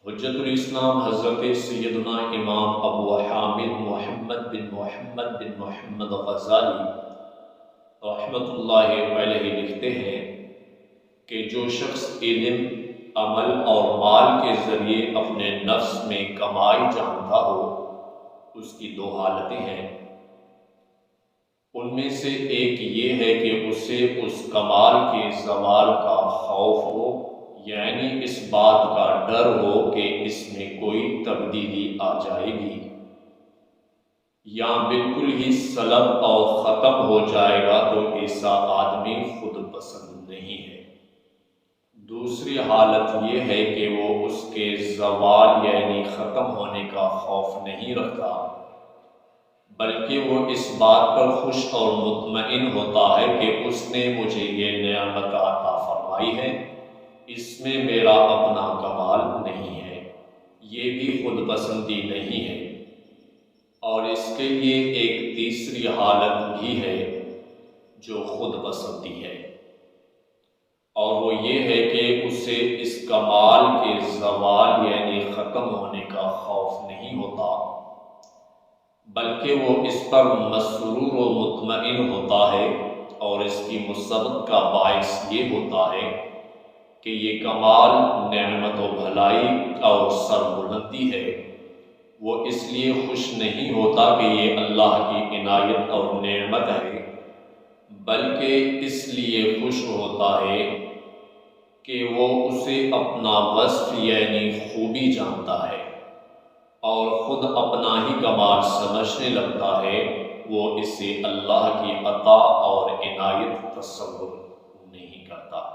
حجت الاسلام حضرت سیدنا امام ابو حامد محمد بن محمد غزالی رحمۃ اللہ علیہ لکھتے ہیں کہ جو شخص علم، عمل اور مال کے ذریعے اپنے نفس میں کمائی جانتا ہو، اس کی دو حالتیں ہیں۔ ان میں سے ایک یہ ہے کہ اسے اس کمال کے زوال کا خوف ہو، یعنی اس بات کا ڈر ہو کہ اس میں کوئی تبدیلی آ جائے گی یا بالکل ہی سلب اور ختم ہو جائے گا، تو ایسا آدمی خود پسند نہیں ہے۔ دوسری حالت یہ ہے کہ وہ اس کے زوال یعنی ختم ہونے کا خوف نہیں رکھتا، بلکہ وہ اس بات پر خوش اور مطمئن ہوتا ہے کہ اس نے مجھے یہ نعمت عطا فرمائی ہے، اس میں میرا اپنا کمال نہیں ہے، یہ بھی خود پسندی نہیں ہے۔ اور اس کے لیے ایک تیسری حالت بھی ہے جو خود پسندی ہے، اور وہ یہ ہے کہ اسے اس کمال کے زوال یعنی ختم ہونے کا خوف نہیں ہوتا، بلکہ وہ اس پر مسرور و مطمئن ہوتا ہے، اور اس کی مسرت کا باعث یہ ہوتا ہے کہ یہ کمال، نعمت و بھلائی اور سربلندی ہے۔ وہ اس لیے خوش نہیں ہوتا کہ یہ اللہ کی عنایت اور نعمت ہے، بلکہ اس لیے خوش ہوتا ہے کہ وہ اسے اپنا وصف یعنی خوبی جانتا ہے اور خود اپنا ہی کمال سمجھنے لگتا ہے، وہ اسے اللہ کی عطا اور عنایت تصور نہیں کرتا۔